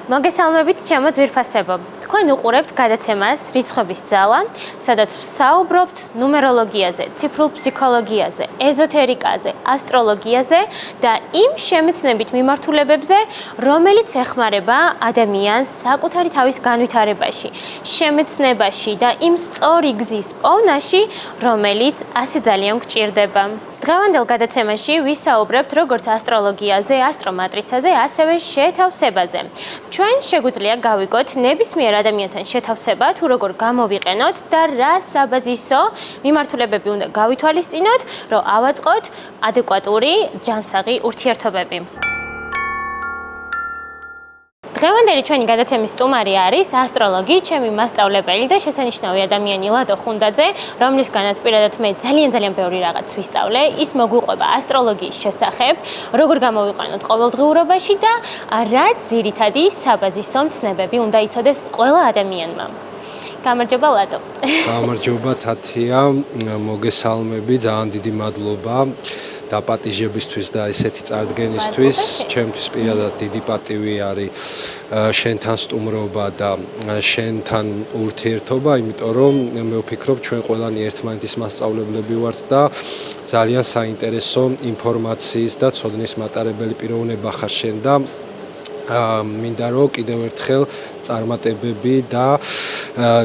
მოგესალმებით ჩემო ძვირფასებო. თქვენ უყურებთ გადაცემას რიცხვების ძალა, სადაც ვსაუბრობთ ნუმეროლოგიაზე, ციფრულ ფსიქოლოგიაზე, ეზოთერიკაზე, ასტროლოგიაზე და იმ შემეცნებით მიმართულებებზე, რომელიც ეხმარება ადამიანს საკუთარი თავის განვითარებაში, შემეცნებაში და იმ სწორი გზის პოვნაში, რომელიც ასე ძალიან გჭირდება. დღევანდელ გადაცემაში ვისაუბრებთ როგორც ასტროლოგიაზე, ასტრომატრიცაზე, ასევე შეთავსებაზე. ჩვენ შეგვიძლია გავიგოთ ნებისმიერ ადამიანთან შეთავსება თუ როგორ გამოვიყენოთ და რა საბაზისო მიმართულებები უნდა გავითვალისწინოთ, რომ ავაწყოთ ადეკვატური ჯანსაღი ურთიერთობები. დღევანდელი ჩვენი გადაცემის სტუმარი არის ასტროლოგი, ჩემი მასწავლებელი და შესანიშნავი ადამიანი ლადო ხუნდაძე, რომლისგანაც პირადად მე ძალიან ბევრი რაღაც ვისწავლე. ის მოგვიყვება ასტროლოგიის შესახებ, როგორ გამოვიყენოთ ყოველდღიურობაში და რა ძირითადი საბაზისო მცნებები უნდა იცოდეს ყველა ადამიანმა. გამარჯობა ლადო. გამარჯობა თათია, მოგესალმები, ძალიან დიდი მადლობა დაპატიჟებისთვის და ესეთი წარდგენისთვის. ჩემთვის პირადად დიდი პატივი არის შენთან სტუმრობა და შენთან ურთიერთობა, იმიტომ რომ მე ვფიქრობ ჩვენ ყველანი ერთმანეთის მასწავლებლები ვართ და ძალიან საინტერესო ინფორმაციის და ცოდნის მატარებელი პიროვნება ხარ შენ და მინდა რომ კიდევ ერთხელ წარმატებები და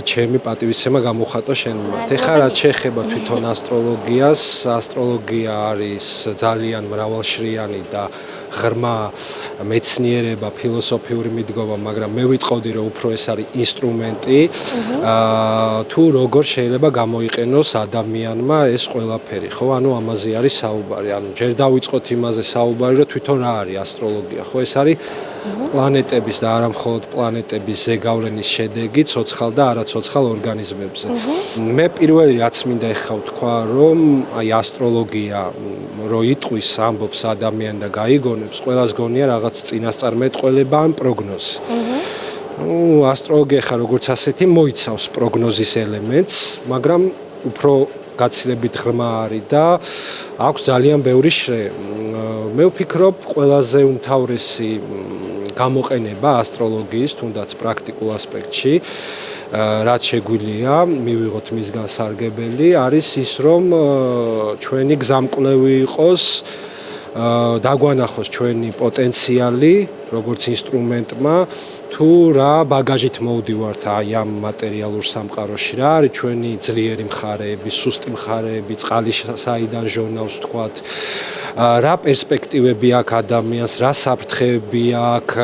ჩემი პატივისცემა გამოხატო შენ მიმართ. ეხლა რაც შეეხება თვითონ ასტროლოგიას, ასტროლოგია არის ძალიან მრავალშრიანი და ღრმა მეცნიერება, ფილოსოფიური მიდგომა, მაგრამ მე ვიტყოდი რომ უფრო ეს არის ინსტრუმენტი, თუ როგორ შეიძლება გამოიყენოს ადამიანმა ეს ყველაფერი, ხო? ანუ ამაზე არის საუბარი. ანუ ჯერ დავიწყოთ იმაზე საუბარი, რომ თვითონ რა არის ასტროლოგია, ხო? ეს არის პლანეტების და არა მხოლოდ პლანეტების ზეგავლენის შედეგი ცოცხალ და არაცოცხალ ორგანიზმებზე. მე პირველი რაც მინდა ეხლა ვთქვა, რომ აი ასტროლოგია რო იტყვის, ამბობს ადამიანი და გაიგონებს, ყველას გონია რაღაც წინასწარმეტყველება ან პროგნოზი. ასტროლოგია ხა როგორც ასეთი მოიცავს პროგნოზის ელემენტს, მაგრამ უფრო გაცილებით ღრმა არის და აქვს ძალიან ბევრი შრე. მე ვფიქრობ, ყველაზე უმთავრესი გამოყენება ასტროლოგიის, თუნდაც პრაქტიკულ ასპექტში, რაც შეგვიძლია მივიღოთ მისგან სარგებელი, არის ის, რომ ჩვენი გზამკვლევი იყოს, დაგვანახოს ჩვენი პოტენციალი, როგორც ინსტრუმენტმა, თუ რა ბაგაჟით მოვდივართ აი ამ მატერიალურ სამყაროში, რა არის ჩვენი ძლიერი მხარეები, სუსტი მხარეები, წყალი საიდან ჟონავს თქვათ, რა პერსპექტივები აქვს ადამიანს, რა საფრთხეები აქვს,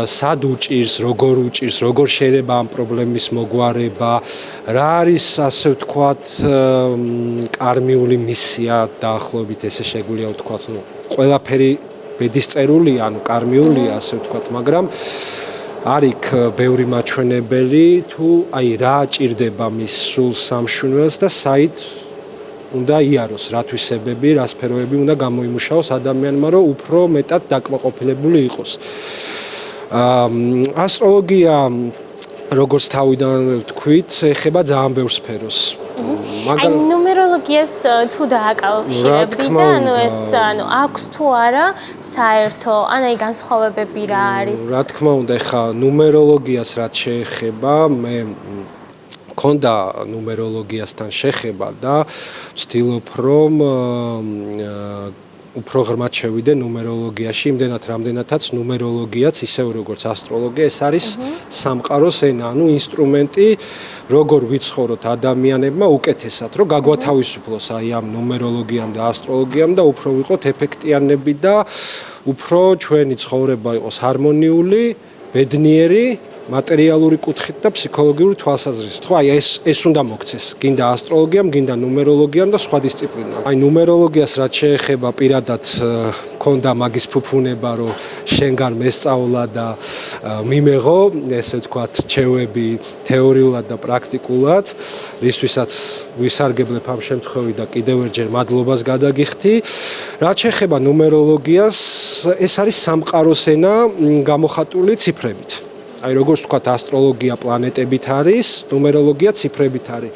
სად უჭირს, როგორ შეიძლება ამ პრობლემის მოგვარება, რა არის ასე ვთქვათ კარმიული მისია დაახლოებით ესე შეგვიძლია ვთქვათ, ну, ყველაფერი ბედისწერულია, ანუ კარმიულია ასე ვთქვათ, მაგრამ არის ბევრი მაჩვენებელი თუ აი რა ჭირდება მის სულ სამშვენელს და საით უნდა იაროს, რა თვისებები, რა სფეროები უნდა გამოიმუშაოს ადამიანმა, რომ უფრო მეტად დაკმაყოფილებული იყოს. ასტროლოგია, როგორც თავიდან ვთქვით, ეხება ძალიან ბევრ სფეროს. აი ნუმეროლოგიას თუ დააკავშირებდი და ანუ ეს აქვს თუ არა საერთო, ან აი განსხვავებები რა არის? რა თქმა უნდა, ეხა ნუმეროლოგიას რაც შეეხება, მე მქონდა ნუმეროლოგიასთან შეხება და ვცდილობ რომ უფრო ღრმად შევიდე ნუმეროლოგიაში, იმდენად რამდენადაც ნუმეროლოგიაც ისევ როგორც ასტროლოგია, ეს არის სამყაროს ენა, ანუ ინსტრუმენტი, როგორ ვიცხოვროთ ადამიანებმა უკეთესად, რომ გაგვათავისუფლოს აი ამ ნუმეროლოგიამ და ასტროლოგიამ და უფრო ვიყოთ ეფექტიანები და უფრო ჩვენი ცხოვრება იყოს ჰარმონიული, ბედნიერი, მატერიალური კუთხით და ფსიქოლოგიური თვალსაზრისით. ხო, აი ეს უნდა მოქცეს. გინდა ასტროლოგიამ, გინდა ნუმეროლოგიამ და სხვა დისციპლინამ. აი ნუმეროლოგიას რაც შეეხება, პირადად მქონდა მაგის ფუფუნება, რომ შენგან მესწავლა და მიმეღო, ესე ვთქვათ, რჩევები თეორიულად და პრაქტიკულად, რისთვისაც ვისარგებლებ ამ შემთხვევით და კიდევ ერჯერ მადლობას გადაგიხდი. რაც შეეხება ნუმეროლოგიას, ეს არის სამყაროს ენა გამოხატული ციფრებით. აი როგორც ვთქვათ, ასტროლოგია პლანეტებით არის, ნუმეროლოგია ციფრებით არის.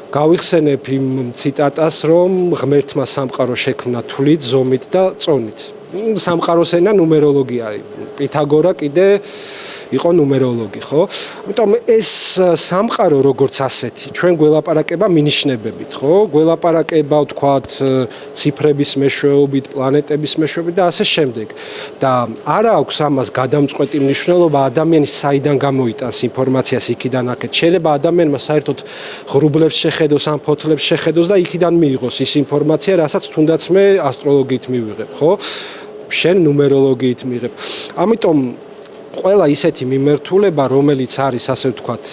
გავიხსენებ იმ ციტატას, რომ ღმერთმა სამყარო შექმნა თვლით, ზომით და წონით. სამყაროს ენა ნუმეროლოგია არის. პითაგორა კიდე იყო ნუმეროლოგი, ხო? ამიტომ ეს სამყარო როგორც ასეთი, ჩვენ გველაპარაკება მინიშნებებით, ხო? გველაპარაკება ვთქვათ ციფრების მეშვეობით, პლანეტების მეშვეობით და ასე შემდეგ. და არა აქვს ამას გადამწყვეტი მნიშვნელობა ადამიანის საიდან გამოიტანს ინფორმაციას იქიდან აქეთ. შეიძლება ადამიანმა საერთოდ ღრუბლებს შეხედოს, ან ფოთლებს შეხედოს და იქიდან მიიღოს ის ინფორმაცია, რასაც თუნდაც მე ასტროლოგიით მივიღებ, ხო? შენ ნუმეროლოგიით მიიღებ. ამიტომ ყველა ისეთი მიმართულება, რომელიც არის ასე ვთქვათ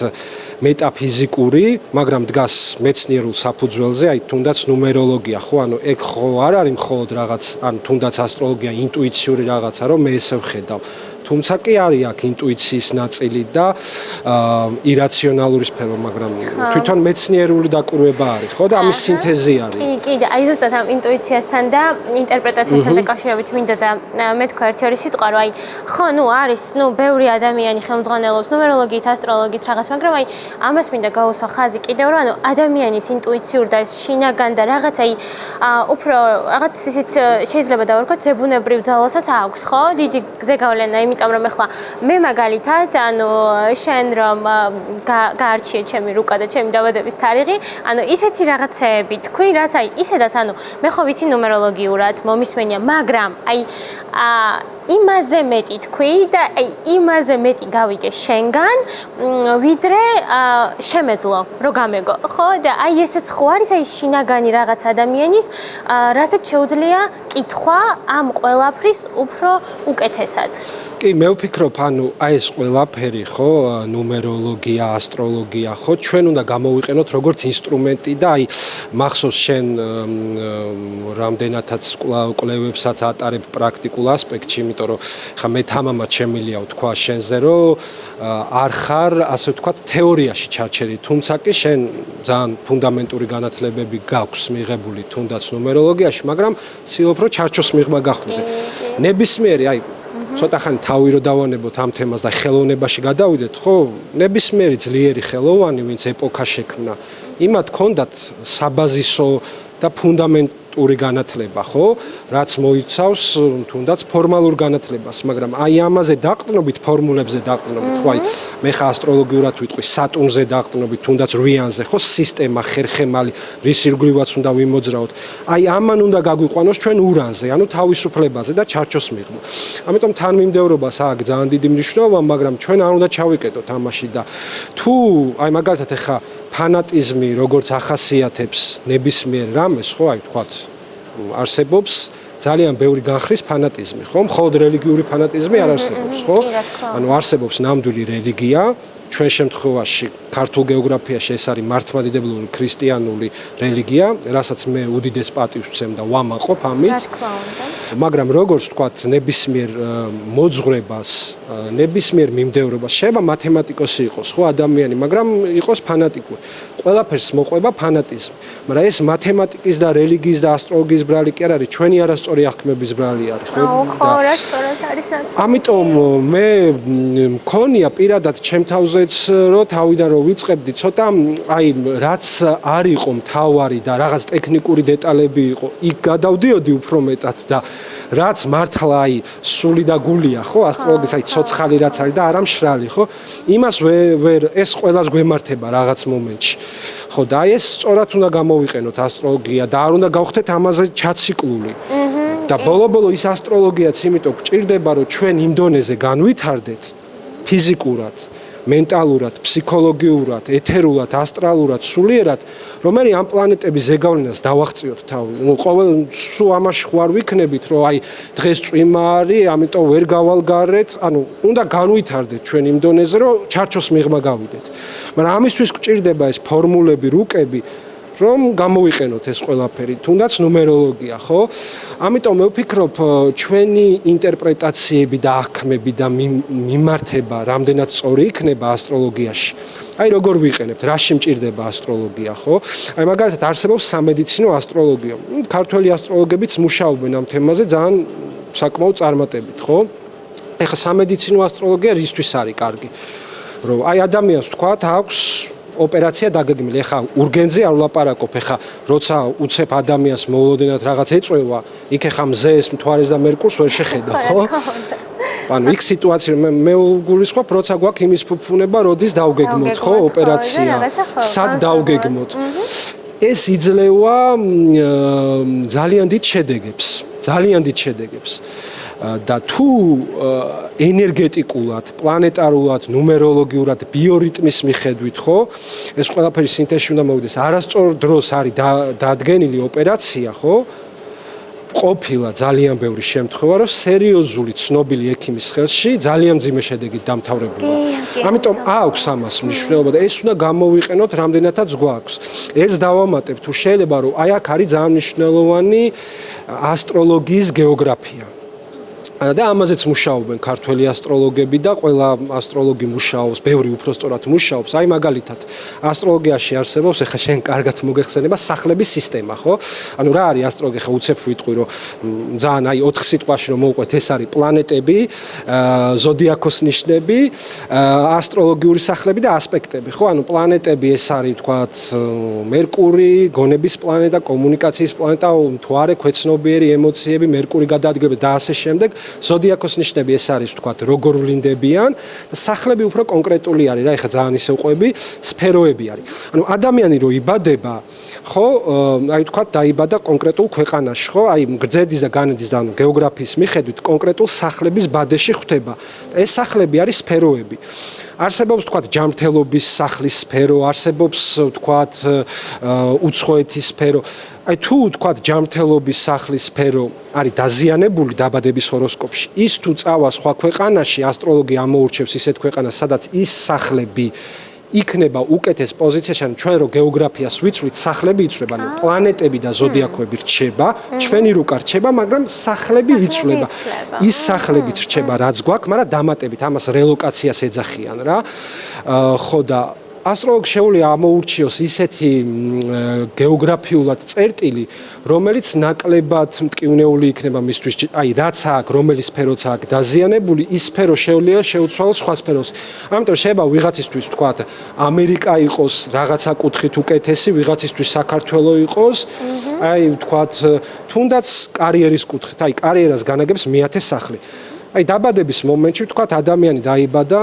მეტაფიზიკური, მაგრამ დგას მეცნიერულ საფუძველზე, აი თუნდაც ნუმეროლოგია, ხო? ანუ ეგ ხო არ არის მხოლოდ რაღაც, ან თუნდაც ასტროლოგია ინტუიციური რაღაცა, რომ მე ესე ვხედავ. თუმცა კი არის აქ ინტუიციის ნაწილი და ირაციონალური სფერო, მაგრამ თვითონ მეცნიერული დაკვირვება არის, ხო? და ამის სინთეზი არის. კი, და აი ზუსტად ამ ინტუიციასთან და ინტერპრეტაციასთან დაკავშირებით მინდა და მე თქვა ერთი სიტყვა, რომ აი ხო, არის, ბევრი ადამიანი ხელმძღვანელობს ნუმეროლოგიით, ასტროლოგიით რაღაც, მაგრამ აი ამას მინდა გავუსვა ხაზი კიდევ, რომ ადამიანის ინტუიციური და ეს შინაგან და რაღაც აი უფრო რაღაც ისეთ შეიძლება დავარქოთ ზებუნებრივ ძალასაც აქვს, ხო? დიდი ზეგავლენა, იმიტომ რომ ახლა მე მაგალითად, შენ რომ გაარჩიე ჩემი რუკა და ჩემი დაბადების თარიღი, ისეთი რაღაცეები თქვი, რაც აი ისედაც მე ხო ვიცი ნუმეროლოგიურად, მომისმენია, მაგრამ აი იმაზე მეტი თქვი და აი იმაზე მეტი გავიგე შენგან, ვიდრე შემეძლო რომ გამეგო, ხო? და აი ესეც ხო არის აი შინაგანი რაღაც ადამიანის, რასაც შეუძლია კითხვა ამ ყველაფრის უფრო უკეთესად. კი, მე ვფიქრობ, აი ეს ყველაფერი, ხო, ნუმეროლოგია, ასტროლოგია, ხო, ჩვენ უნდა გამოვიყენოთ როგორც ინსტრუმენტი და აი მახსოვს შენ რამდენადაც კვლევებსაც ატარებ პრაქტიკულ ასპექტში, იმიტომ რომ ხა მე თამამად შემილია ვთქვა შენზე, რომ არ ხარ, ასე ვთქვათ, თეორიაში ჩარჩერი, თუმცა კი შენ ძალიან ფუნდამენტური განათლებები გაქვს მიღებული თუნდაც ნუმეროლოგიაში, მაგრამ ცდილობ რომ ჩარჩოს მიღმა გახვიდე. ნებისმიერი, აი ცოტა ხანი თავი რო დავანებოთ ამ თემას და ხელოვნებაში გადავიდეთ, ხო? ნებისმიერი ძლიერი ხელოვანი, ვინც ეპოქა შექმნა, იმათ ჰქონდათ საბაზისო და ფუნდამენტური განათლება, ხო? რაც მოიცავს თუნდაც ფორმალურ განათლებას, მაგრამ აი ამაზე დაყრდნობით, ფორმულებზე დაყრდნობით, ხო, აი მე ხა ასტროლოგიურად ვიტყვი, სატურნზე დაყრდნობით, თუნდაც რვიანზე, ხო, სისტემა, ხერხემალი, რის ირგვლივაც უნდა ვიმოძრაოთ. აი ამან უნდა გაგვიყვანოს ჩვენ ურანზე, თავისუფლებაზე და ჩარჩოს მიღმა. ამიტომ თანმიმდევრობას აქვს ძალიან დიდი მნიშვნელობა, მაგრამ ჩვენ არ უნდა ჩავიკეტოთ ამაში და თუ აი მაგალითად ხა ფანატიზმი როგორც ახასიათებს ნებისმიერ რამეს, ხო, აი თქვათ არსებობს ძალიან ბევრი განხრის ფანატიზმი, ხო? მხოლოდ რელიგიური ფანატიზმი არ არსებობს, ხო? არსებობს ნამდვილი რელიგია, ჩვენ შემთხვევაში ქართულ გეოგრაფიაში ეს არის მართლმადიდებლური ქრისტიანული რელიგია, რასაც მე უდიდეს პატივს ვცემ და ვამაყობ ამით. მაგრამ როგორც ვთქვათ, ნებისმიერ მოძღვრებას, ნებისმიერ მიმდევრობას, შეიძლება მათემატიკოსი იყოს, ხო, ადამიანი, მაგრამ იყოს ფანატიკური. ყველაფერს მოყვება ფანატიზმი. მაგრამ ეს მათემატიკის და რელიგიის და ასტროლოგიის ბრალი კი არ არის, ჩვენი არასწორი აღქმების ბრალი არის, ხო? ხო, რა სწორად არის ნათქვამი. ამიტომ მე მქონია პირადად ჩემ თავზეც რომ თავიდან რომ ვიწყებდი, ცოტა აი რაც არ იყო მთავარი და რაღაც ტექნიკური დეტალები იყო, იქ გადავდიოდი უფრო მეტად და რაც მართლა აი სული და გულია, ხო, ასტროლოგიის აი ცოცხალი რაც არის და არა მშრალი, ხო? იმას ვერ ეს ყველას გვემართება რაღაც მომენტში. ხო, და აი ეს სწორად უნდა გამოვიყენოთ ასტროლოგია და არ უნდა გავხდეთ ამაზე ჩაციკლული. და ბოლო-ბოლო ის ასტროლოგიაც იმიტომ გჭირდება, რომ ჩვენ იმ დონეზე განვითარდეთ ფიზიკურად, მენტალურად, ფსიქოლოგიურად, ეთერულად, ასტრალურად, სულიერად, რომ მე ამ პლანეტების ზეგავლენას დავაღწიოთ თავი. ყოველ სულ ამაში ხوار ვიქნებით, რომ აი დღეს წვიმა არის, ამიტომ ვერ გავალგარეთ, უნდა განვითარდეთ ჩვენ იმ დონეზე, რომ ჩარჩოს მიღმა გავიდეთ. მაგრამ ამისთვის გჭირდება ეს ფორმულები, რუკები, რომ გამოვიყენოთ ეს ყველაფერი, თუნდაც ნუმეროლოგია, ხო? ამიტომ მე ვფიქრობ, ჩვენი ინტერპრეტაციები და აღქმები და მიმართება რამდენად სწორი იქნება ასტროლოგიაში. აი როგორ ვიყენებთ, რაში მჭირდება ასტროლოგია, ხო? აი მაგალითად არსებობს სამედიცინო ასტროლოგია. ქართველი ასტროლოგებიც მუშაობენ ამ თემაზე ძალიან საკმაოდ წარმატებით, ხო? ეხლა სამედიცინო ასტროლოგია რისთვის არის კარგი? რომ აი ადამიანს ვთქვათ, აქვს ოპერაცია დაგეგმილი. ეხლა ურგენზე არ ვლაპარაკობ, ეხლა როცა უცებ ადამიანს მოულოდნელად რაღაც ეწვევა, იქ ეხლა მზეს, მთვარეს და მერკურს ვერ შეხედა, ხო? ანუ იქ სიტუაცია მე გულისხმობ, როცა გვაქვს იმის ფუფუნება, როდის დავგეგმოთ, ხო, ოპერაცია. სად დავგეგმოთ? ეს იძლევა ძალიან დიდ შედეგებს. ძალიან დიდ შედეგებს. და თუ ენერგეტიკულად, პლანეტარულად, ნუმეროლოგიურად, ბიორიტმის მიხედვით, ხო, ეს ყველაფერი სინთეზში უნდა მოვიდეს. არასწორ დროს არის დადგენილი ოპერაცია, ხო? ყოფილა ძალიან ბევრი შემთხვევა, რომ სერიოზული ცნობილი ექიმის ხელში ძალიან მძიმე შედეგით დამთავრებულა. ამიტომ აქვს ამას მნიშვნელობა და ეს უნდა გამოვიყენოთ რამდენადაც გვაქვს. ერთს დავამატებ, თუ შეიძლება რომ აი აქ არის ძალიან მნიშვნელოვანი ასტროლოგიის გეოგრაფია. და ამაზეც მუშაობენ ქართველი ასტროლოგები და ყველა ასტროლოგი მუშაობს, ბევრი უпростоრად მუშაობს. აი მაგალითად, ასტროლოგიაში არსებობს, ეხლა შენ კარგად მოგეხსენება სახლების სისტემა, ხო? ანუ რა არის ასტროლოგი? ეხლა უცებ ვიტყვი, რომ ძალიან აი 4 სიტყვაში რომ მოვყვეთ, ეს არის პლანეტები, ზოდიაქოს ნიშნები, ასტროლოგიური სახლები და ასპექტები, ხო? ანუ პლანეტები ეს არის, თქვათ, მერკური, გონების პლანეტა, კომუნიკაციის პლანეტა, მთვარე, ქვეცნობიერი ემოციები, მერკური გადაადგილება და ასე შემდეგ. ზოდიაქოს ნიშნები ეს არის თქვათ როგორ ვლინდებიან და სახლები უფრო კონკრეტული არის რა ეხლა ძალიან ისე ვყვები სფეროები არის. ანუ ადამიანი რო იბადება, ხო, აი თქვათ დაიბადა კონკრეტულ ქვეყანაში, ხო, აი გრძედის და განედის და ანუ გეოგრაფიის მიხედვით კონკრეტულ სახლების ბადეში ხვდება. და ეს სახლები არის სფეროები. არსებობს თქვათ ჯანმრთელობის სახლის სფერო, არსებობს თქვათ უცხოეთის სფერო. აი თუ თქვათ ჯანმრთელობის სახლის სფერო არის დაზიანებული დაბადების ჰოროსკოპში, ის თუ წავა სხვა ქვეყანაში, ასტროლოგი ამოურჩევს ისეთ ქვეყანას, სადაც ის სახლები იქნება უკეთეს პოზიციაში, ანუ ჩვენ რო გეოგრაფიას ვიცვლით, სახლები იცვლება, ანუ პლანეტები და ზოდიაქოები რჩება, ჩვენი რუკა რჩება, მაგრამ სახლები იცვლება. ის სახლებიც რჩება, რაც გვაქვს, მაგრამ დამატებით ამას რელოკაციას ეძახიან რა. ხო და ასტროლოგი შეუძლია ამოურჩიოს ისეთი გეოგრაფიულად წერტილი, რომელიც ნაკლებად მტკივნეული იქნება მისთვის, აი რაც აქ, რომელი სფეროც აქ დაზიანებული, ის სფერო შეუძლია შეუცვალოს სხვა სფეროს. ამიტომ შეიძლება ვიღაცისთვის თქვათ, ამერიკა იყოს რაღაცა კუთხით უკეთესი, ვიღაცისთვის საქართველო იყოს, აი თქვათ, თუნდაც კარიერის კუთხით, აი კარიერას განაგებს მეათე სახლი. აი დაბადების მომენტში ვთქვათ ადამიანი დაიბადა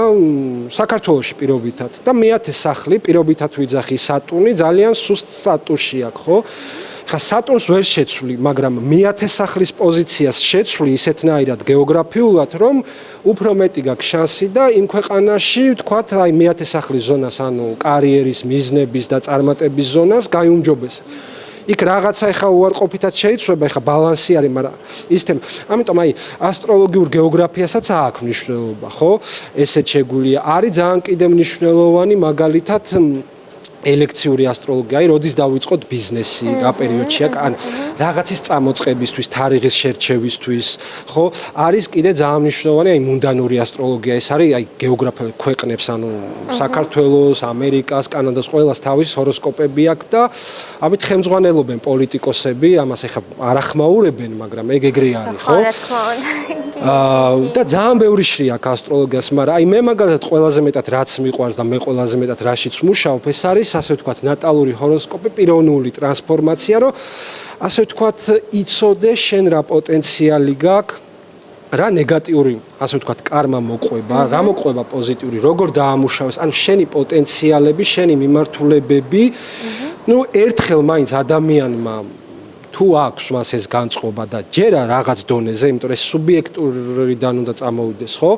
საქართველოში პირობითად და მეათე სახლი პირობითად ვიძახი სატურნი ძალიან სუსტ სტატუსში აქვს, ხო? ხა სატურნს ვერ შეცვლი, მაგრამ მეათე სახლის პოზიციას შეცვლი ისეთნაირად გეოგრაფიულად, რომ უფრო მეტი გაქვს შანსი და იმ ქვეყანაში ვთქვათ, აი მეათე სახლის ზონას, ანუ კარიერის, მიზნების და წარმატების ზონას გაიუმჯობესე. იქ რაღაცა ეხა უარყოფითად შეიცვლება, ეხა ბალანსი არის, მაგრამ ის თემა. ამიტომ აი ასტროლოგიურ გეოგრაფიასაც აქვს მნიშვნელობა, ხო? ესეც შეგვიძლია. არის ძალიან კიდე მნიშვნელოვანი მაგალითად ელექციური ასტროლოგია, აი როდის დავიწყოთ ბიზნესი, რა პერიოდში, ან რაღაცის წამოწყებისთვის, თარიღის შერჩევისთვის, ხო? არის კიდე ძალიან მნიშვნელოვანი აი მუნდანური ასტროლოგია, ეს არის აი გეოგრაფიული ქვეყნებს, ანუ საქართველოს, ამერიკას, კანადას, ყველას თავის ჰოროსკოპები აქვს და ამით ხელმძღვანელობენ პოლიტიკოსები, ამას ეხა არ ახმაურებენ, მაგრამ ეგ ეგრე არის, ხო? და ძალიან ბევრი შრია აქვს ასტროლოგიას, მაგრამ აი მე მაგალითად ყველაზე მეტად რაც მიყვარს და მე ყველაზე მეტად რაშიც მუშაობ, ეს არის ასე ვთქვათ ნატალური ჰოროსკოპი, პიროვნული ტრანსფორმაცია, რომ ასე ვთქვათ იცოდე შენ რა პოტენციალი გაქვს, რა ნეგატიური, ასე ვთქვათ, კარმა მოყვება, რა მოყვება პოზიტიური, როგორ დაამუშავეს, ანუ შენი პოტენციალები, შენი მიმართულებები, ну ერთხელ მაინც ადამიანმა თუ აქვს მას ეს განწყობა და ჯერა რაღაც დონეზე, იმიტომ რომ ეს სუბიექტურიდან უნდა წამოვიდეს, ხო?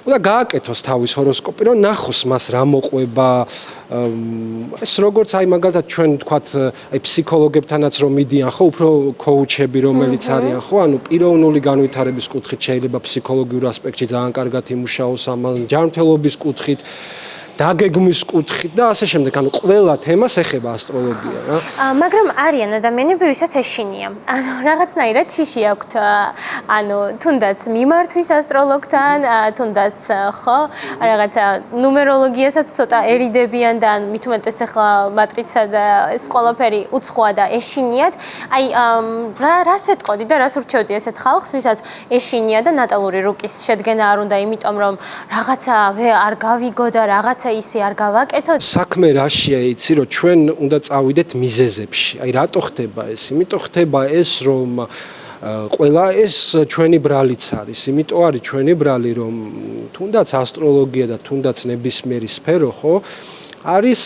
და გააკეთოს თავის ჰოროსკოპი, რომ ნახოს მას რა მოყვება, ეს როგორც აი მაგალითად ჩვენ ვთქვათ, აი ფსიქოლოგებთანაც რომ მიდიან, ხო, უფრო კოუჩები რომელიც არიან, ხო, ანუ პიროვნული განვითარების კუთხით შეიძლება ფსიქოლოგიურ ასპექტში ძალიან კარგად იმუშაოს, ამან ჯანმრთელობის კუთხით, დაგეგმვის კუთხით და ასე შემდეგ, ანუ ყველა თემას ეხება ასტროლოგია რა. მაგრამ არიან ადამიანები, ვისაც ეშინია. ანუ რაღაცნაირად შიში აქვთ, ანუ თუნდაც მიმართვის ასტროლოგთან, თუნდაც ხო, რაღაცა ნუმეროლოგიასაც ცოტაერიდებიან და მით უმეტეს ახლა მატრიცა და ეს ყველაფერი უცხოა და ეშინიათ. აი რას ეტყოდი და რას ურჩევდი ესეთ ხალხს, ვისაც ეშინია და ნატალური რუკის შედგენა არ უნდა, იმიტომ რომ რაღაცა არ გავიგო და რაღაცა რაღაცა ისე არ გავაკეთოთ? საქმე რაშია, იცი, რომ ჩვენ უნდა წავიდეთ მიზეზებში. აი რატო ხდება ეს? იმიტომ ხდება ეს, რომ ყველა ეს ჩვენი ბრალიც არის, იმიტომ არის ჩვენი ბრალი, რომ თუნდაც ასტროლოგია და თუნდაც ნებისმიერი სფერო, ხო, არის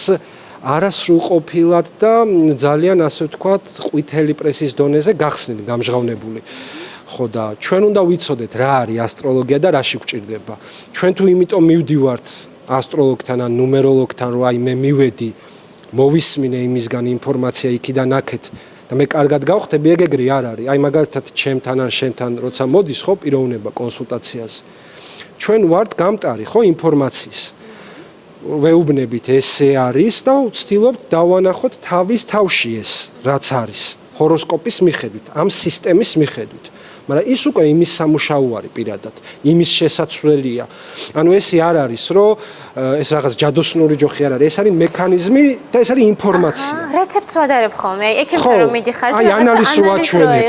არასრულყოფილად და ძალიან ასე ვთქვათ, ყვითელი პრესის დონეზე გახსნილი, გამჟღავნებული. ხო და ჩვენ უნდა ვიცოდეთ რა არის ასტროლოგია და რაში გვჭირდება. ჩვენ თუ იმიტომ მივდივართ ასტროლოგთან ან ნუმეროლოგთან, რომ აი მე მივედი, მოვისმინე იმისგან ინფორმაცია იქიდან აქეთ და მე კარგად გავხდები, ეგრე არ არის. აი მაგალითად ჩემთან ან შენთან როცა მოდის ხო პიროვნება კონსულტაციაზე. ჩვენ ვართ გამტარი ხო ინფორმაციის. ვეუბნებით ესე არის და ვცდილობთ დავანახოთ თავის თავში ეს რაც არის ჰოროსკოპის მიხედვით, ამ სისტემის მიხედვით. მაგრამ ის უკვე იმის სამუშაო არის პირადად, იმის შესაძლებელია. ანუ ესე არ არის, რომ ეს რაღაც ჯადოსნური ჯოხი არ არის, ეს არის მექანიზმი და ეს არის ინფორმაცია. რეცეპტს ვადარებ ხოლმე, ექიმთან რომ მიდიხარ და აი ანალიზს ვაჩვენებ.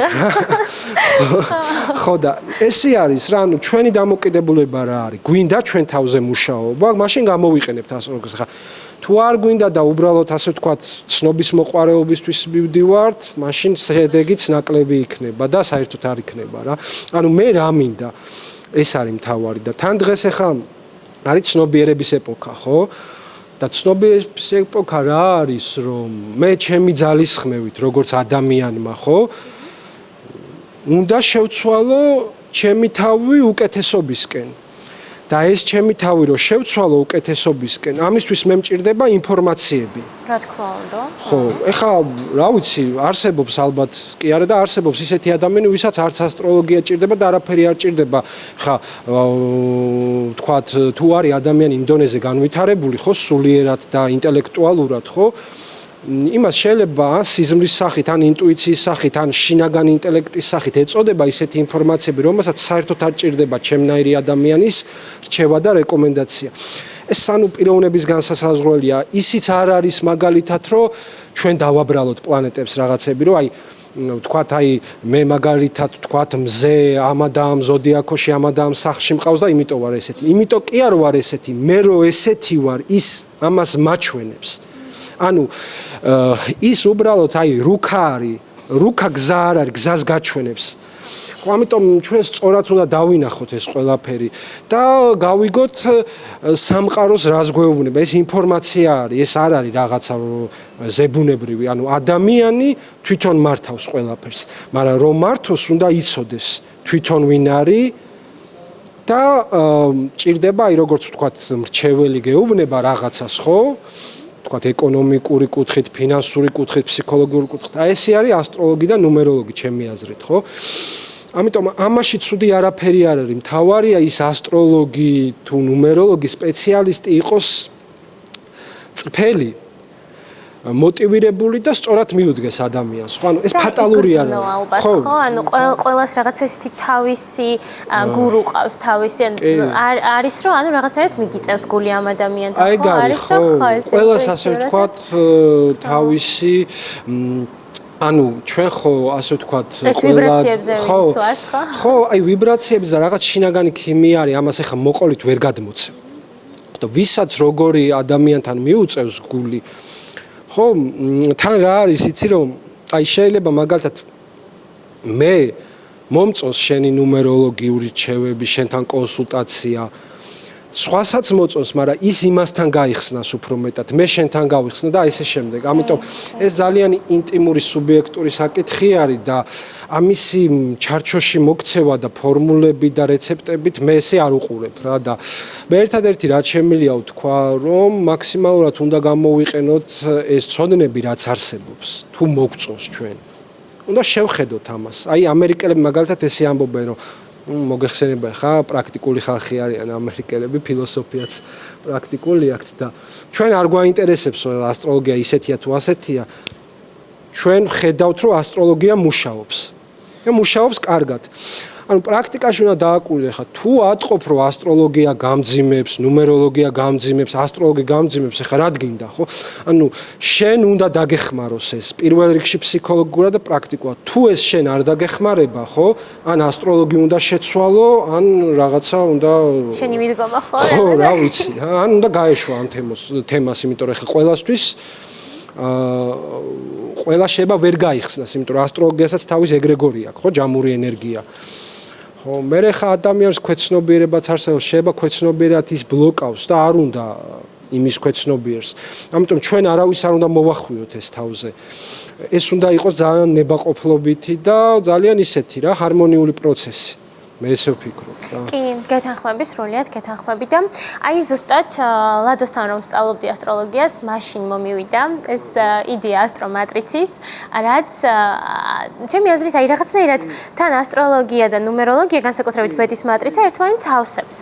ხო და ესე არის რა, ანუ ჩვენი დამოკიდებულება რა არის? გვინდა ჩვენ თავზე მუშაობა, მაშინ გამოვიყენებთ ასტროლოგს. ხა თუ არ გვინდა და უბრალოდ ასე ვთქვათ, ცნობის მოყვარეობისთვის მივდივართ, მაშინ შედეგიც ნაკლები იქნება და საერთოდ არ იქნება რა. ანუ მე რა მინდა? ეს არის მთავარი და თან დღეს ახლა არის ცნობიერების ეპოქა, ხო? და ცნობიერების ეპოქა რა არის, რომ მე ჩემი ძალისხმევით, როგორც ადამიანმა, ხო? უნდა შევცვალო ჩემი თავი უკეთესობისკენ. და ეს ჩემი თავი რო შევცვალო უკეთესობისკენ, ამისთვის მე მჭირდება ინფორმაციები. რა თქმა უნდა. ხო, ეხლა რა ვიცი, არსებობს ალბათ კი არა და არსებობს ისეთი ადამიანი, ვისაც არც ასტროლოგია ჭირდება და არაფერი არ ჭირდება. ხა თქვათ, თუ არის ადამიანი იმ დონეზე განვითარებული, ხო, სულიერად და ინტელექტუალურად, ხო? იმას შეიძლება სიზმრის სახით, ან ინტუიციის სახით, ან შინაგანი ინტელექტის სახით ეწოდება ისეთი ინფორმაციები, რომელსაც საერთოდ არ ჭირდება ჩემნაირი ადამიანის რჩევა და რეკომენდაცია. ეს ანუ პიროვნების განსასაზღვრელია. ისიც არ არის მაგალითად, რომ ჩვენ დავაბრალოთ პლანეტებს რაღაცები, რომ აი ვთქვათ, აი მე მაგალითად ვთქვათ, მზე ამა და ამ ზოდიაქოში ამა და ამ სახლში მყავს და იმიტომ ვარ ესეთი. იმიტომ კი არ ვარ ესეთი, მე რო ესეთი ვარ, ის ამას მაჩვენებს. ანუ ის უბრალოდ აი რუქა არის, რუქა გზა არ არის, გზას გაჩვენებს. ხო, ამიტომ ჩვენ სწორად უნდა დავინახოთ ეს ყველაფერი და გავიგოთ სამყაროს რას გვეუბნება. ეს ინფორმაცია არის, ეს არ არის რაღაცა ზებუნებრივი, ანუ ადამიანი თვითონ მართავს ყველაფერს, მაგრამ რომ მართოს უნდა იცოდეს თვითონ ვინ არის და ჭირდება აი როგორც ვთქვათ, მრჩეველი გეუბნება რაღაცას, ხო? თქვათ ეკონომიკური კუთხით, ფინანსური კუთხით, ფსიქოლოგიური კუთხით. აი ესე არის ასტროლოგი და ნუმეროლოგი ჩემი აზრით, ხო? ამიტომ ამაში ცუდი არაფერი არ არის. მთავარია ის ასტროლოგი თუ ნუმეროლოგი სპეციალისტი იყოს წრფელი, მოტივირებული და სწორად მიუდგეს ადამიანს. ხო, ანუ ეს ფატალური არ არის. ხო, ანუ ყველას რაღაცა ისეთი თავისი გურუ ყავს, თავისი არის რომ ანუ რაღაცნაირად მიგიწევს გული ამ ადამიანთან, ხო, არის ხო, ყველას ასე ვთქვათ თავისი ანუ ჩვენ ხო ასე ვთქვათ ყველა ხო ხო აი ვიბრაციებს და რაღაც შინაგანი ქიმია არის ამას ახლა მოყოლით ვერ გადმოცემ. და ვისაც როგორი ადამიანთან მიუწევს გული ხო თან რა არის იცი რომ აი შეიძლება მაგალითად მე მომწონს შენი ნუმეროლოგიური რჩევები, შენთან კონსულტაცია სხვასაც მოწონს, მაგრამ ის იმასთან გაიხსნას უფრო მეტად. მე შენთან გავიხსნა და ესე შემდეგ. ამიტომ ეს ძალიან ინტიმური სუბიექტური საკითხი არის და ამისი ჩარჩოში მოქცევა და ფორმულები და რეცეპტებით მე ესე არ უყურებ რა და მე ერთადერთი რაც შემიძლია ვთქვა, რომ მაქსიმალურად უნდა გამოვიყენოთ ეს ცოდნები, რაც არსებობს, თუ მოგწონს ჩვენ. უნდა შევხედოთ ამას. აი ამერიკელები მაგალითად ესე ამბობენ, რომ მოგეხსენება ხა პრაქტიკული ხალხი არიან ამერიკელები, ფილოსოფიაც პრაქტიკული აქვთ და ჩვენ არ გვაინტერესებს ასტროლოგია ისეთია თუ ასეთია. ჩვენ ხედავთ რომ ასტროლოგია მუშაობს. და მუშაობს კარგად. ანუ პრაქტიკაში უნდა დააკვირდე ხა თუ ატყობ რომ ასტროლოგია გამძიმებს, ნუმეროლოგია გამძიმებს, ასტროლოგია გამძიმებს, ხა რა გინდა ხო? ანუ შენ უნდა დაგეხმაროს ეს პირველ რიგში ფსიქოლოგიურად და პრაქტიკულად. თუ ეს შენ არ დაგეხმარება, ხო? ან ასტროლოგი უნდა შეცვალო, ან რაღაცა უნდა შენი მიდგომა ხო? ხო, რა ვიცი, ან უნდა გაეშვა ამ თემას, იმიტომ რომ ხა ყველასთვის ყველა შეიძლება ვერ გაიხსნას, იმიტომ რომ ასტროლოგიასაც თავის ეგრეგორია აქვს, ხო, ჯამური ენერგია. ხო, მე ხა ადამიანს ქვეცნობიერებაც არსებობს, შეიძლება ქვეცნობიერად ის ბლოკავს და არ უნდა იმის ქვეცნობიერს. ამიტომ ჩვენ არავის არ უნდა მოვახვიოთ ეს თავზე. ეს უნდა იყოს ძალიან ნებაყოფლობითი და ძალიან ისეთი რა, ჰარმონიული პროცესი. მე ესე ვფიქრობ რა. კი, გეთანხმები, სრულიად გეთანხმები და აი ზუსტად ლადოსთან რომ სწავლობდი ასტროლოგიას, მაშინ მომივიდა ეს იდეა ასტრომატრიცის, რაც ჩემი აზრით აი რაღაცნაირად თან ასტროლოგია და ნუმეროლოგია, განსაკუთრებით ბედის მატრიცა ერთმანეთს ავსებს.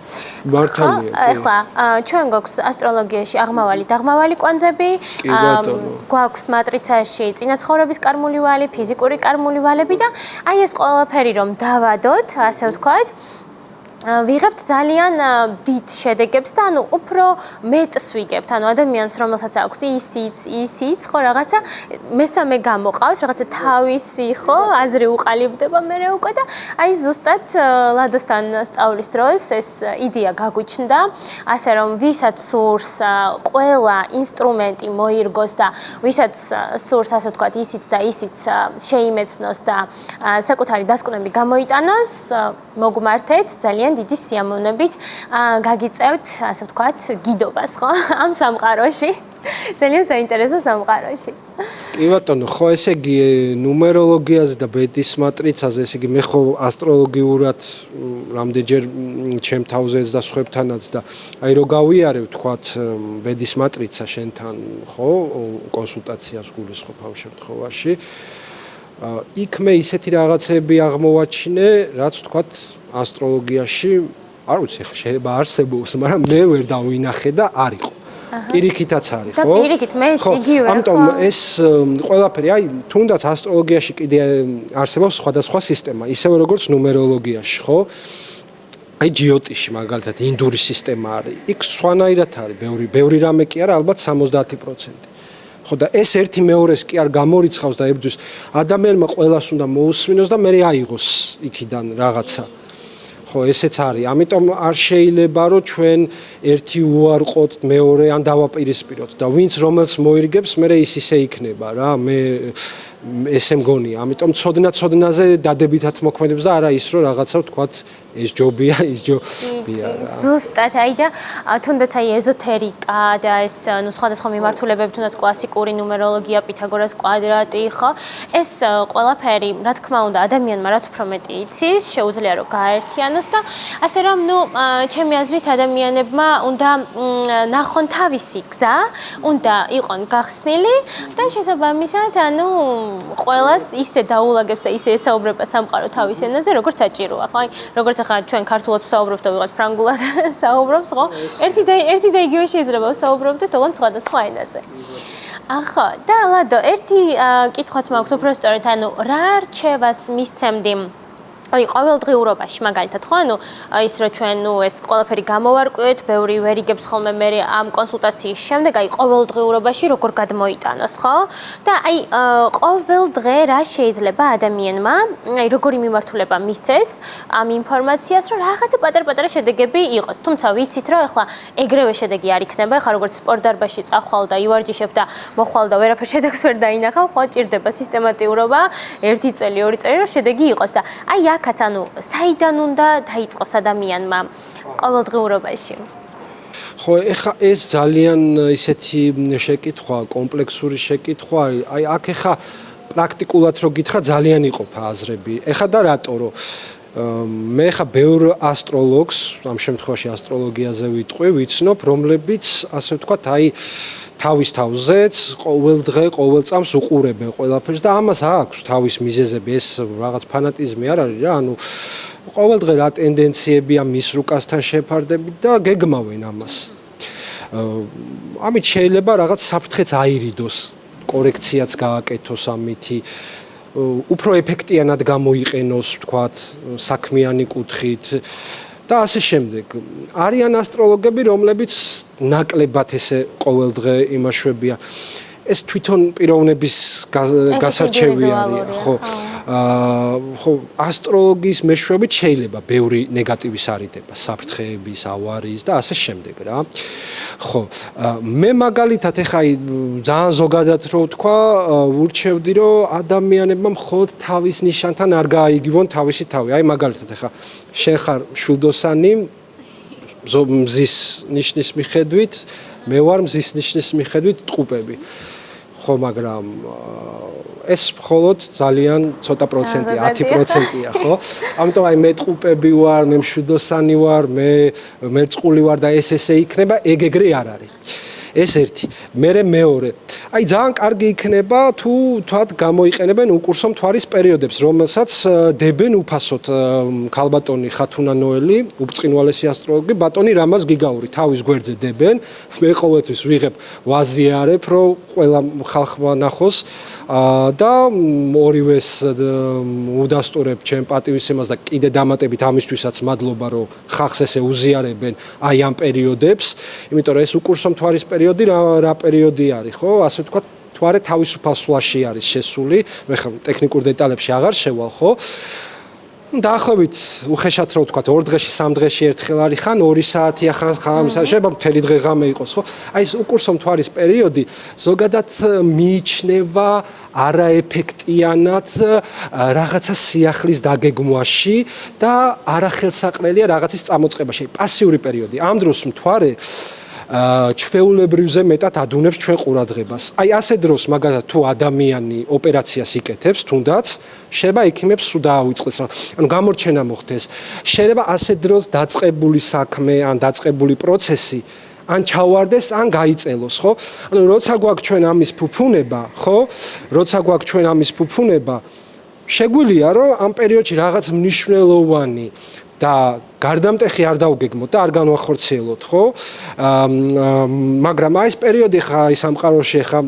მართალია. ახლა ჩვენ გვაქვს ასტროლოგიაში აღმავალი, დაღმავალი კვანძები, გვაქვს მატრიცაში წინაცხოვრების კარმული ვალი, ფიზიკური კარმული ვალები და აი ეს ყველაფერი რომ დავადოთ, ასე ვთქვათ, ვიღებთ ძალიან დიდ შედეგებს და ანუ უფრო მეტს ვიგებთ. ანუ ადამიანს რომელსაც აქვს ისიც ხო რაღაცა მესამე გამოყავს, რაღაცა თავისი ხო აზრი უყალიბდება მერე უკვე და აი ზუსტად ლადოსთან სწავლის დროს ეს იდეა გაგვიჩნდა, ასე რომ ვისაც სურს ყველა ინსტრუმენტი მოირგოს და ვისაც სურს ასე ვთქვათ ისიც და ისიც შეიმეცნოს და საკუთარი დასკვნები გამოიტანოს, მოგმართეთ ძალიან დიდი სიამოვნებით გაგიწევთ, ასე ვთქვათ, გიდობას, ხო? ამ სამყაროში. ძალიან საინტერესო სამყაროში. კი ბატონო, ხო ესე იგი ნუმეროლოგიაზე და ბედის მატრიცაზე, ესე იგი მე ხო ასტროლოგიურად რამდენჯერ ჩემ თავზეც და სხვებთანაც და აი რო გავიარე ვთქვათ ბედის მატრიცა შენთან, ხო, კონსულტაციას გულისხმობ ამ შემთხვევაში. იქ მე ისეთი რაღაცები აღმოვაჩინე, რაც ვთქვათ ასტროლოგიაში, არ ვიცი, ხა შეიძლება არსებობს, მაგრამ მე ვერ დავინახე და არ იყო. პირიქითაც არის, ხო? და პირიქით მეც იგივე. ამიტომ ეს ყველაფერი, აი, თუნდაც ასტროლოგიაში კიდე არსებობს სხვადასხვა სისტემა, ისევე როგორც ნუმეროლოგიაში, ხო? აი ჯიოტიში მაგალითად ინდური სისტემა არის. იქ სხვანაირად არის, ბევრი რამე კი არა, ალბათ 70%. ხო და ეს ერთი მეორეს კი არ გამორიცხავს და ებრძვის ადამიანმა ყველას უნდა მოусმინოს და მე აიღოს იქიდან რაღაცა. ხო, ესეც არის. ამიტომ არ შეიძლება რომ ჩვენ ერთი უარყოთ, მეორე ან დავაპირისპიროთ და ვინც რომელს მოირგებს, მე ის ისე იქნება რა. მე ესე მგონია. ამიტომ ცოდნაზე დადებითად მოქმედებს და არა ის რომ რაღაცა ვთქვათ ეს ჯობია, ის ჯობია რა. ზუსტად, აი და თუნდაც აი ეზოთერიკა და ეს ნუ სხვადასხვა მიმართულებები, თუნდაც კლასიკური ნუმეროლოგია, პითაგორას კვადრატი, ხო? ეს ყველაფერი, რა თქმა უნდა, ადამიანმა რაც უფრო მეტი იცის, შეუძლია რომ გააერთიანოს და ასე რომ ნუ ჩემი აზრით ადამიანებმა უნდა ნახონ თავისი გზა, უნდა იყონ გახსნილი და შესაბამისად, ანუ ყველას ისე დაულაგებს და ისე ესაუბრება სამყარო თავის ენაზე, როგორც საჭიროა, ხო? აი, როგორც ახლა ჩვენ ქართულად ვსაუბრობთ და ვიღაც ფრანგულად საუბრობს, ხო? ერთი და იგივე შეიძლება ვსაუბრობდეთ თუნდაც სხვადასხვა ენაზე. ახლა და ლადო, ერთი კითხვაც მაქვს უბრალოდ, ანუ რა რჩევას მისცემდი აი ყოველდღიურობაში მაგალითად ხო ანუ ის რომ ჩვენ ნუ ეს ყველაფერი გამოვარკვევთ, ბევრი ვერ იგებს ხოლმე მე ამ კონსულტაციის შემდეგ აი ყოველდღიურობაში როგორ გადმოიტანოს, ხო? და აი ყოველ დღე რა შეიძლება ადამიანმა აი როგორი მიმართულება მისცეს ამ ინფორმაციას, რომ რაღაცა პატარ-პატარა შედეგები იყოს. თუმცა ვიცით რომ ახლა ეგრევე შედეგი არ იქნება, ახლა როგორც სპორტდარბაზში წახვალ და ივარჯიშებ და მოხვალ და ვერაფერ შედეგს ვერ დაინახავ, ხო, ჭირდება სისტემატიურობა, 1 წელი, 2 წელი რომ შედეგი იყოს და აი აქაც ანუ საიდან უნდა დაიწყოს ადამიანმა ყოველდღიურობაში? ხო, ეხა ეს ძალიან ისეთი შეკითხვა, კომპლექსური შეკითხვა, აი აქ ეხა პრაქტიკულად რო გითხრა ძალიან იყოფა აზრები. ეხა და რატო რომ მე ხა ბევრ ასტროლოგს, ამ შემთხვევაში ასტროლოგიაზე ვიტყვი, ვიცნობ, რომლებიც ასე ვთქვათ, აი თავის თავზეც ყოველ დღე, ყოველ წამს უყურებენ ყველაფერს და ამას აქვს თავის მიზეზები, ეს რაღაც ფანატიზმი არ არის რა, ანუ ყოველ დღე რა ტენდენციებია მის რუკასთან შეფარდებით და გეგმავენ ამას. ამით შეიძლება რაღაც საფრთხეც აირიდოს, კორექციაც გააკეთოს ამითი. უფრო ეფექტიანად გამოიყენოს, ვთქვათ, საქმიანი კუთხით და ასე შემდეგ. არიან ასტროლოგები, რომლებიც ნაკლებად ესე ყოველდღე იმაშვებიან. ეს თვითონ პიროვნების გასარჩევი არის, ხო. ხო, ასტროლოგიის მეშვეობით შეიძლება ბევრი ნეგატივის არიდება, საფრთხეების, ავარიის და ასე შემდეგ რა. ხო, მე მაგალითად ეხა ძალიან ზოგადად რო ვთქვა, ურჩევდი რომ ადამიანებმა მხოლოდ თავის ნიშანთან არ გააიგივონ თავისი თავი. აი მაგალითად ეხა შენ ხარ მშვილდოსანი მზის ნიშნის მიხედვით, მე ვარ მზის ნიშნის მიხედვით ტყუპები. ხო, მაგრამ ეს მხოლოდ ძალიან ცოტა პროცენტია, 10%-ია, ხო? ამიტომ აი მე ტყუპები ვარ, მე მშვიდოსანი ვარ, მე მერწყული ვარ და ესე იქნება, ეგრე არ არის. ეს ერთი. მერე მეორე. აი ძალიან კარგი იქნება თუ თქვათ გამოიყენებენ უკურსო მთვარის პერიოდებს, რომელსაც დებენ უფასოდ ქალბატონი ხათუნა ნოელი, უბრწყინვალესი ასტროლოგი, ბატონი რამაზ გიგაური თავის გვერდზე დებენ. მე ყოველთვის ვიღებ ვაზიარებ, რომ ყველა ხალხმა ნახოს და ორივეს უდასტურებ ჩემ პატივისცემას და კიდე დამატებით ამისთვისაც მადლობა, რომ ხალხს ესე უზიარებენ აი ამ პერიოდებს, იმიტომ რომ ეს უკურსო მთვარის პერიოდი რა პერიოდი არის, ხო? ასე ვთქვათ, მთვარე თავისუფალ სვლაში არის შესული. მე ხა ტექნიკურ დეტალებში აღარ შევალ, ხო? დაახლოებით უხეშად რო ვთქვათ, 2 დღეში, 3 დღეში ერთხელ არის ხან 2 საათია ხან შეიძლება მთელი დღე ღამე იყოს, ხო? აი ეს უკურსო მთვარის პერიოდი ზოგადად მიიჩნევა არაეფექტიანად რაღაცა სიახლის დაგეგმვაში და არახელსაყრელია რაღაცის წამოწყებაში. პასიური პერიოდი. ამ დროს მთვარე ჩვეულებრივზე მეტად ადუნებს ჩვენ ყურადღებას. აი ასე დროს მაგალითად თუ ადამიანი ოპერაციას იკეთებს, თუნდაც შეიძლება ექიმებს სულ დაავიწყდეს რა. ანუ გამორჩენა მოხდეს. შეიძლება ასე დროს დაწყებული საქმე ან დაწყებული პროცესი ან ჩავარდეს, ან გაიწელოს, ხო? ანუ როცა გვაქვს ჩვენ ამის ფუფუნება, ხო? როცა გვაქვს ჩვენ ამის ფუფუნება, შეგვიძლია რომ ამ პერიოდში რაღაც მნიშვნელოვანი და გარდამტეხი არ დავგეგმოთ და არ განვახორციელოთ, ხო? მაგრამ აი ეს პერიოდი ხა აი სამყაროში ხა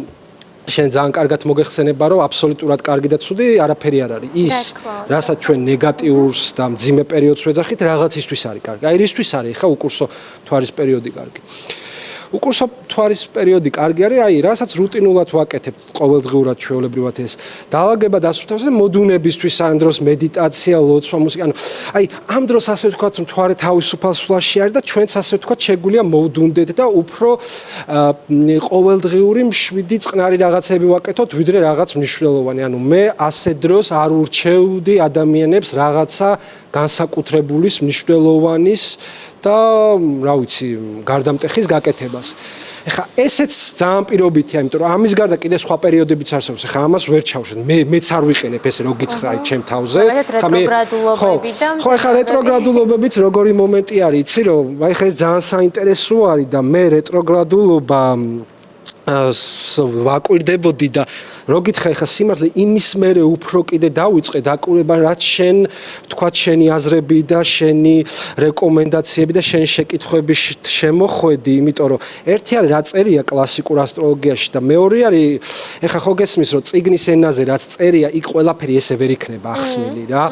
შენ ძალიან კარგად მოგეხსენება, რომ აბსოლუტურად კარგი და ცუდი არაფერი არ არის. ის, რასაც ჩვენ ნეგატიურს და მძიმე პერიოდს ვეძახით, რაღაცისთვის არის კარგი. აი რისთვის არის ხა უკურსო მთვარის პერიოდი კარგი. უკურსო მთვარის პერიოდი კარგი არის, აი რასაც რუტინულად ვაკეთებთ ყოველდღიურად ჩვეულებრივად ეს დაალაგება დასუფთავს და მოდუნებისთვის ამ დროს მედიტაცია, ლოცვა, მუსიკა, ანუ აი ამ დროს ასე ვთქვათ მთვარე თავისუფალ სვლაში არის და ჩვენც ასე ვთქვათ შეგვიძლია მოვდუნდეთ და უფრო ყოველდღიური მშვიდი წყნარი რაღაცები ვაკეთოთ, ვიდრე რაღაც მნიშვნელოვანი. ანუ მე ასე დროს არ ურჩევდი ადამიანებს რაღაცა განსაკუთრებულის მნიშვნელოვანის და რა ვიცი, გარდამტეხის გაკეთებას. ეხა ესეც ძალიან პირობითია, იმიტომ რომ ამის გარდა კიდე სხვა პერიოდებიც არსებობს. ეხა ამას ვერ ჩავშვენ. მეც არ ვიყენებ ესე რო გითხრა ჩემ თავზე. ხო, ეხა რეტროგრადულობებიც როგორი მომენტი არის, იცი რომ აი ხა ეს ძალიან საინტერესო არის და მე რეტროგრადულობა ვაკვირდებოდი და რო გითხრა ეხა სიმართლე იმის მერე უფრო კიდე დავიწყე დაკვირვება რაც შენ თქვა შენი აზრები და შენი რეკომენდაციები და შენი შეკითხვები შემოხვედი, იმიტომ რომ ერთი არის რა წერია კლასიკურ ასტროლოგიაში და მეორე არის ეხა ხო გესმის რომ წიგნის ენაზე რაც წერია იქ ყველაფერი ესე ვერ იქნება ახსნილი რა.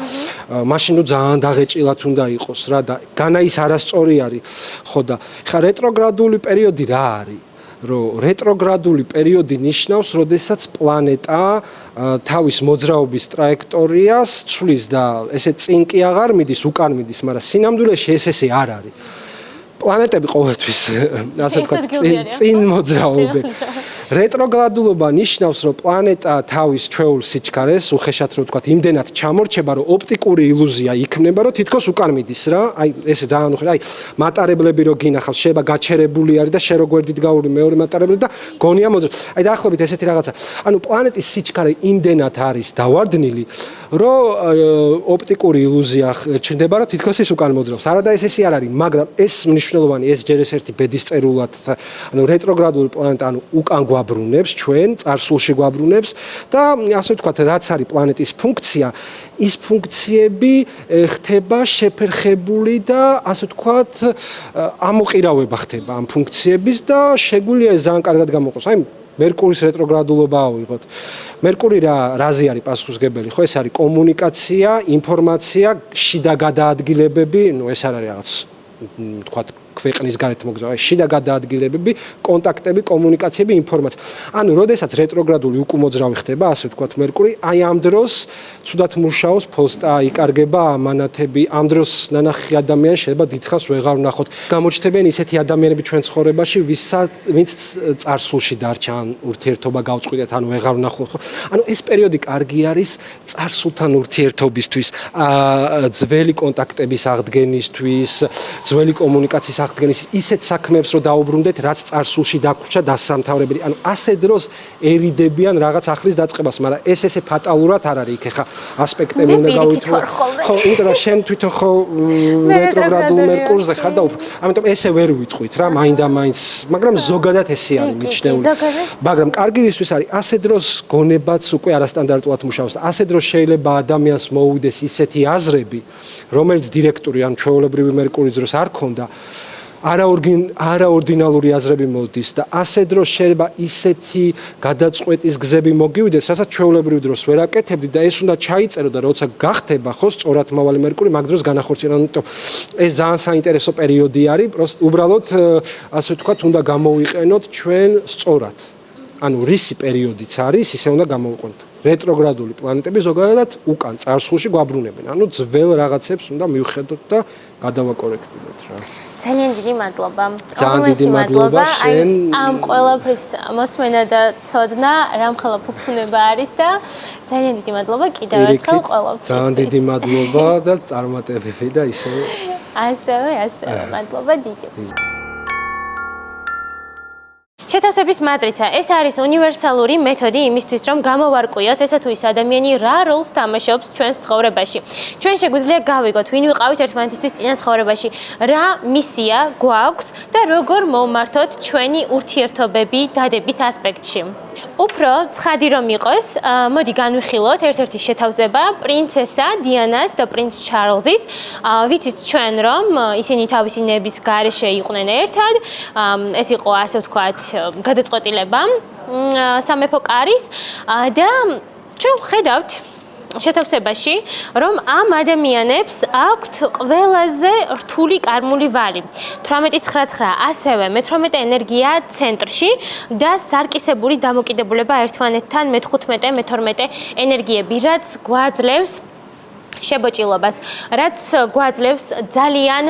მაშინ ნუ ძალიან დაღეჭილად უნდა იყოს რა და განა ის არასწორი არის. ხო და ეხა რეტროგრადული პერიოდი რა არის? რომ რეტროგრადული პერიოდი ნიშნავს, როდესაც პლანეტა თავის მოძრაობის ტრაექტორიას ცვლის და ესე წინ კი აღარ მიდის, უკან მიდის, მაგრამ სინამდვილეში ესე არ არის. პლანეტები ყოველთვის ასე ვთქვათ წინ მოძრაობენ. რეტროგრადულობა ნიშნავს, რომ პლანეტა თავის ჩვეულ სიჩქარეს, უხეშად რო ვთქვათ, იმდენად ჩამორჩება, რომ ოპტიკური ილუზია იქნება, რომ თითქოს უკან მიდის რა. აი ესე ძალიან უხეშად, აი მატარებლები რო გინახავს, შეიძლება გაჩერებული არის და შე რო გვერდით გავური მეორე მატარებლები და გონია მოძრა. აი დაახლოებით ესეთი რაღაცა. ანუ პლანეტის სიჩქარე იმდენად არის დავარდნილი, რომ ოპტიკური ილუზია ჩნდება, რომ თითქოს ის უკან მოძრავს. არადა ესე არ არის, მაგრამ ეს მნიშვნელოვანი, ეს ჯერ ერთი ბედისწერულად, ანუ რეტროგრადული პლანეტა, ანუ უკან გვაბრუნებს ჩვენ, წარსულში გვაბრუნებს და ასე ვთქვათ, რაც არის პლანეტის ფუნქცია, ის ფუნქციები ხდება შეფერხებული და ასე ვთქვათ, ამოყირავება ხდება ამ ფუნქციების და შეგვიძლია ეს ძალიან კარგად გამოყოს. აი მერკურის რეტროგრადულობა ავიღოთ. მერკური რაზე არის პასუხისმგებელი, ხო, ეს არის კომუნიკაცია, ინფორმაცია, შიდა გადაადგილებები, ეს არ არის რაღაც თქვათ ქვეყნის გარეთ მოგზაურობა, შიდა გადაადგილებები, კონტაქტები, კომუნიკაციები, ინფორმაცია. ანუ, როდესაც რეტროგრადული უკმოძრავი ხდება, ასე ვთქვათ, მერკური, აი ამ დროს ცუდად მუშაობს ფოსტა, იკარგება ამანათები, ამ დროს ნანახი ადამიანი შეიძლება დიდხანს ვეღარ ვნახოთ. გამოჩნდებიან ისეთი ადამიანები ჩვენ ცხოვრებაში, ვინც წარსულში დარჩა, ან ურთიერთობა გავწყვიტეთ, ანუ ვეღარ ვნახოთ, ხო? ანუ ეს პერიოდი კარგი არის წარსულთან ურთიერთობისთვის, ძველი კონტაქტების აღდგენისთვის, ძველი კომუნიკაციის აღდგენის ისეთ საქმეებს რო დაუბრუნდეთ, რაც წარსულში დაგვრჩა დასამთავრებელი. ანუ ასე დროს ერიდებიან რაღაც ახლის დაწყებას, მაგრამ ესე ფატალურად არ არის იქ ხა ასპექტები უნდა გავითვალო. ხო, იმიტომ რომ შენ თვითონ ხო რეტროგრადულ მერკურზე ხარ და ამიტომ ესე ვერ ვიტყვით რა, მაინდა-მაინც, მაგრამ ზოგადად ესე არის მიჩნეული. მაგრამ კარგი რისთვის არის, ასე დროს გონებაც უკვე არასტანდარტულად მუშაობს. ასე დროს შეიძლება ადამიანს მოუვიდეს ისეთი აზრები, რომელიც დირექტორი ან ჩვეულებრივი მერკურის დროს არ ქონდა. არაორდინალური აზრები მოდის და ასე დროს შეიძლება ისეთი გადაწყვეტის გზები მოგივიდეს, რასაც ჩვეულებრივ დროს ვერ აკეთებდით და ეს უნდა ჩაიწერო და როცა გახდება ხო სწორად მავალი მერკური, მაგ დროს განახორციელო. ამიტომ ეს ძალიან საინტერესო პერიოდი არის, უბრალოდ ასე ვთქვათ, უნდა გამოვიყენოთ ჩვენ სწორად. ანუ რისი პერიოდიც არის, ისე უნდა გამოვიყენოთ. რეტროგრადული პლანეტები ზოგადად უკან წარსულში გვაბრუნებენ. ანუ ძველ რაღაცებს უნდა მივხედოთ და გადავაკორექტებოთ რა. ძალიან დიდი მადლობა. ძალიან დიდი მადლობა შენ. ამ ყველაფრის მოსმენა და ცოდნა რამხელა ფუფუნება არის და ძალიან დიდი მადლობა კიდევ ერთხელ ყველაფერს. ძალიან დიდი მადლობა და წარმატებები და ისევ. ასევე მადლობა დიდი. შეთავსების მატრიცა ეს არის უნივერსალური მეთოდი იმისთვის, რომ გამოვარკვიოთ ესა თუ ის ადამიანი რა როლს თამაშობს ჩვენს ცხოვრებაში. ჩვენ შეგვიძლია გავიგოთ, ვინ ვიყავით ერთმანეთისთვის წინა ცხოვრებაში, რა მისია გვაქვს და როგორ მოვმართოთ ჩვენი ურთიერთობები დადებით ასპექტში. უფრო ცხადი რომ იყოს, მოდი განვიხილოთ ერთ-ერთი შეთავსება პრინცესა დიანას და პრინც ჩარლზის. ვიცით ჩვენ რომ ისინი თავისი ნების გარეშე იყვნენ ერთად. ეს იყო ასე ვთქვათ გადაწყვეტილება სამეფო კარის და ჩვენ ხედავთ შეთავსებაში, რომ ამ ადამიანებს აქვთ ყველაზე რთული კარმული ვალი. 18-9, ასევე მე-18 ენერგია ცენტრში და სარკისებური დამოკიდებულება ერთმანეთთან მე-15, მე-12 ენერგიები, რაც გვაძლევს შებოჭილობას, რაც გვაძლევს ძალიან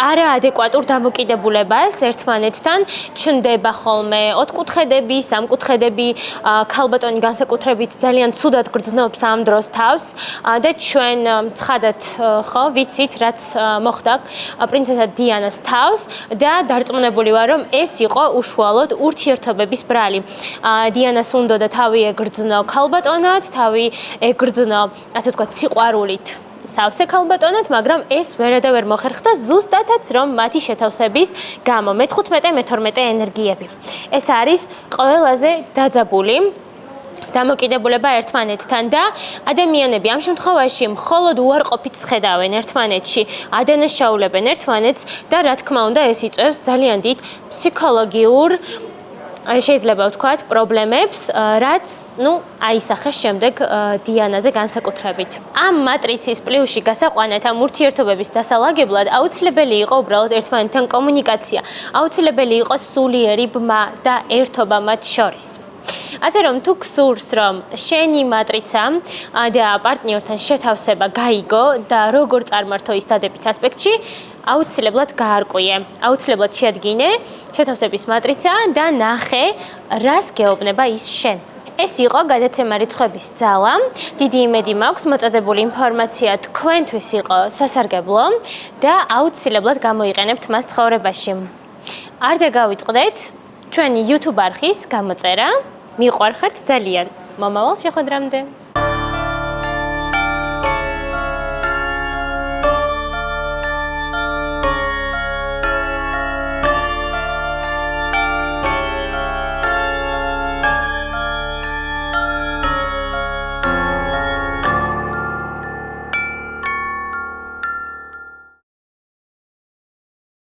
არაადეკვატურ დამოკიდებულებას ერთმანეთთან, ჩნდება ხოლმე ოთხკუთხედები, სამკუთხედები, ქალბატონი განსაკუთრებით ძალიან ცუდად გრძნობს ამ დროს თავს და ჩვენ ცხადად ხო ვიცით, რაც მოხდა პრინცესა დიანას თავს და დარწმუნებული ვარ, რომ ეს იყო უშუალოდ ურთიერთობების ბრალი. დიანას უნდოდა თავი ეგრძნო ქალბატონად, თავი ეგრძნო, ასე ვთქვათ, სიყვარულით სავსე ქალბატონად, მაგრამ ეს ვერა და ვერ მოხერხდა ზუსტადაც რომ მათი შეთავსების გამო მე-15, მე-12 ენერგიები. ეს არის ყველაზე დაძაბული დამოკიდებულება ერთმანეთთან და ადამიანები ამ შემთხვევაში მხოლოდ უარყოფით ხედავენ ერთმანეთში, ადანაშაულებენ ერთმანეთს და რა თქმა უნდა ეს იწვევს ძალიან დიდ ფსიქოლოგიურ შეიძლება ვთქვათ პრობლემებს, რაც აისახეს შემდეგ დიანაზე განსაკუთრებით. ამ მატრიცის პლუსში გასაყვანად ამ ურთიერთობების დასალაგებლად აუცილებელი იყო უბრალოდ ერთმანეთთან კომუნიკაცია, აუცილებელი იყო სულიერი ბმა და ერთობა მათ შორის. ასე რომ თუ გსურს რომ შენი მატრიცა და პარტნიორთან შეთავსება გაიგო და როგორ წარმართო ის დადებით ასპექტში, აუცილებლად გაარკვიე, აუცილებლად შეადგინე შეთავსების მატრიცა და ნახე, რას გეუბნება ის შენ. ეს იყო გადაცემა რიცხვების ძალა. დიდი იმედი მაქვს, მოწოდებული ინფორმაცია თქვენთვის იყო სასარგებლო და აუცილებლად გამოიყენებთ მას ცხოვრებაში. არ დაგავიწყდეთ ჩვენი YouTube არხის გამოწერა. მიყვარხართ ძალიან. მომავალ შეხვედრამდე.